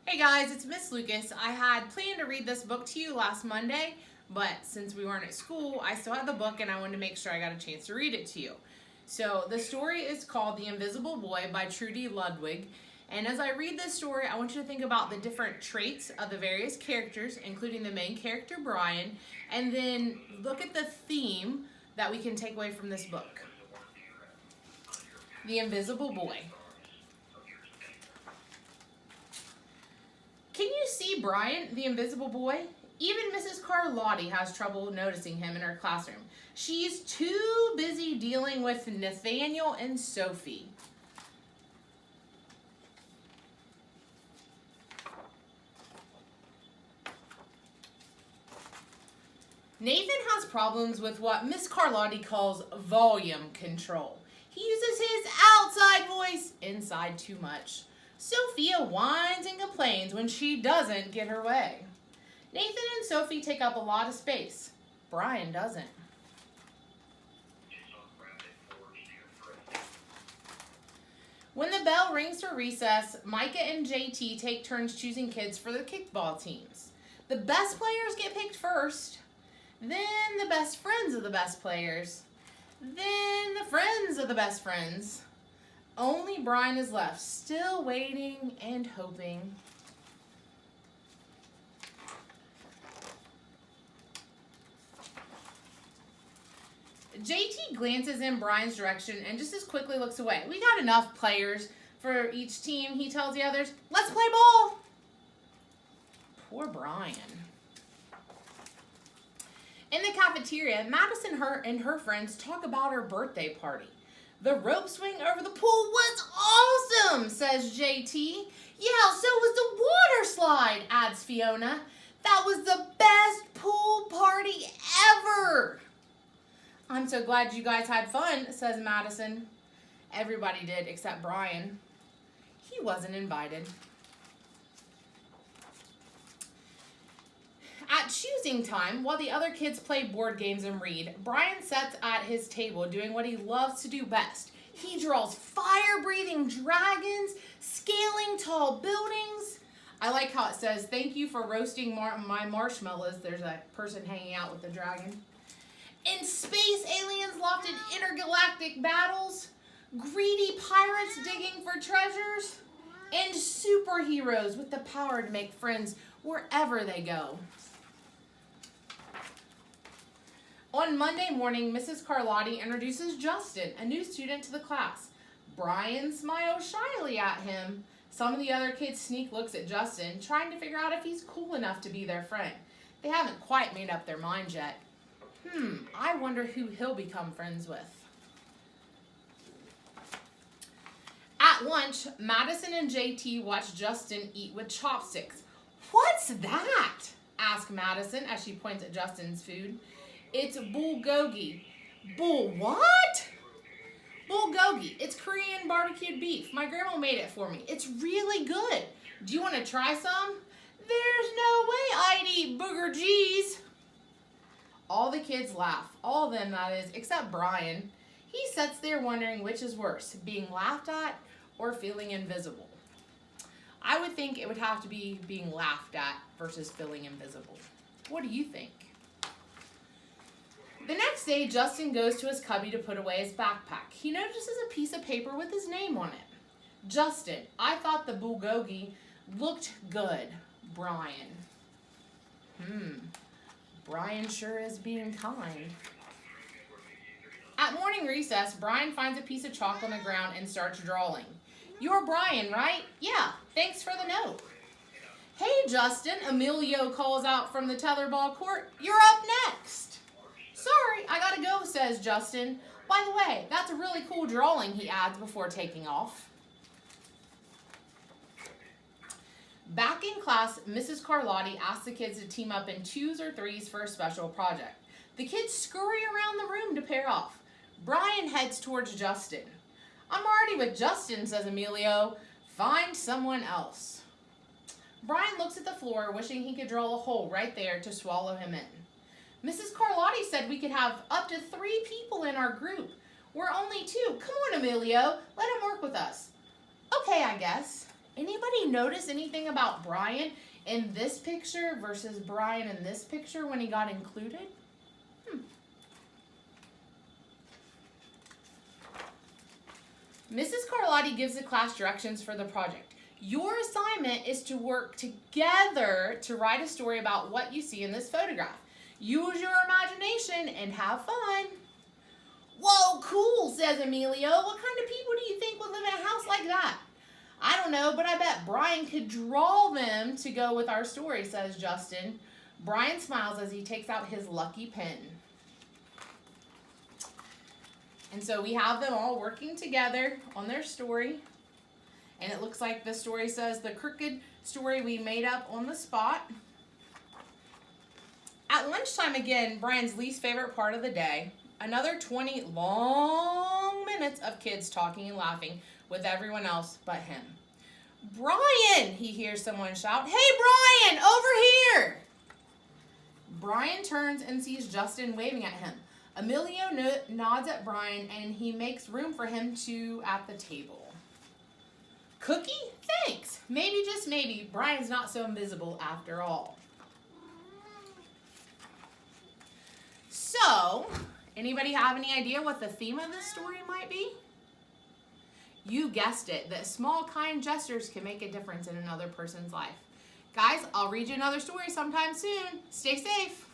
Hey guys, it's Miss Lucas. I had planned to read this book to you last Monday, but since we weren't at school, I still had the book and I wanted to make sure I got a chance to read it to you. So the story is called The Invisible Boy by Trudy Ludwig. And as I read this story, I want you to think about the different traits of the various characters, including the main character, Brian, and then look at the theme that we can take away from this book. The Invisible Boy. Can you see Brian, the invisible boy? Even Mrs. Carlotti has trouble noticing him in her classroom. She's too busy dealing with Nathaniel and Sophie. Nathan has problems with what Miss Carlotti calls volume control. He uses his outside voice inside too much. Sophia whines and complains when she doesn't get her way. Nathan and Sophie take up a lot of space. Brian doesn't. When the bell rings for recess, Micah and JT take turns choosing kids for the kickball teams. The best players get picked first, then the best friends of the best players, then the friends of the best friends. Only Brian is left, still waiting and hoping. JT glances in Brian's direction and just as quickly looks away. We got enough players for each team, he tells the others. Let's play ball. Poor Brian. In the cafeteria, Madison and her friends talk about her birthday party. The rope swing over the pool was awesome, says JT. Yeah, so was the water slide, adds Fiona. That was the best pool party ever. I'm so glad you guys had fun, says Madison. Everybody did except Brian. He wasn't invited. At choosing time, while the other kids play board games and read, Brian sits at his table doing what he loves to do best. He draws fire-breathing dragons, scaling tall buildings. I like how it says, thank you for roasting my marshmallows. There's a person hanging out with the dragon. In space, aliens locked in intergalactic battles, greedy pirates digging for treasures, and superheroes with the power to make friends wherever they go. On Monday morning, Mrs. Carlotti introduces Justin, a new student to the class. Brian smiles shyly at him. Some of the other kids sneak looks at Justin, trying to figure out if he's cool enough to be their friend. They haven't quite made up their minds yet. I wonder who he'll become friends with. At lunch, Madison and JT watch Justin eat with chopsticks. What's that? Asks Madison as she points at Justin's food. It's bulgogi. Bull what? Bulgogi. It's Korean barbecued beef. My grandma made it for me. It's really good. Do you want to try some? There's no way I'd eat booger G's. All the kids laugh. All of them, that is, except Brian. He sits there wondering which is worse, being laughed at or feeling invisible. I would think it would have to be being laughed at versus feeling invisible. What do you think? The next day, Justin goes to his cubby to put away his backpack. He notices a piece of paper with his name on it. Justin, I thought the bulgogi looked good. Brian. Brian sure is being kind. At morning recess, Brian finds a piece of chalk on the ground and starts drawing. You're Brian, right? Yeah, thanks for the note. Hey, Justin, Emilio calls out from the tetherball court. You're up next. Sorry, I gotta go, says Justin. By the way, that's a really cool drawing, he adds before taking off. Back in class, Mrs. Carlotti asks the kids to team up in 2s or 3s for a special project. The kids scurry around the room to pair off. Brian heads towards Justin. I'm already with Justin, says Emilio. Find someone else. Brian looks at the floor, wishing he could draw a hole right there to swallow him in. Mrs. Carlotti said we could have up to 3 people in our group. We're only 2. Come on, Emilio. Let him work with us. Okay, I guess. Anybody notice anything about Brian in this picture versus Brian in this picture when he got included? Mrs. Carlotti gives the class directions for the project. Your assignment is to work together to write a story about what you see in this photograph. Use your imagination and have fun. Whoa, cool, says Emilio. What kind of people do you think would live in a house like that? I don't know, but I bet Brian could draw them to go with our story, says Justin. Brian smiles as he takes out his lucky pen. And so we have them all working together on their story. And it looks like the story says the crooked story we made up on the spot. At lunchtime again, Brian's least favorite part of the day. Another 20 long minutes of kids talking and laughing with everyone else but him. Brian, he hears someone shout, "Hey Brian, over here!" Brian turns and sees Justin waving at him. Emilio nods at Brian and he makes room for him at the table. Cookie? Thanks. Maybe, just maybe, Brian's not so invisible after all. So, anybody have any idea what the theme of this story might be? You guessed it, that small, kind gestures can make a difference in another person's life. Guys, I'll read you another story sometime soon. Stay safe.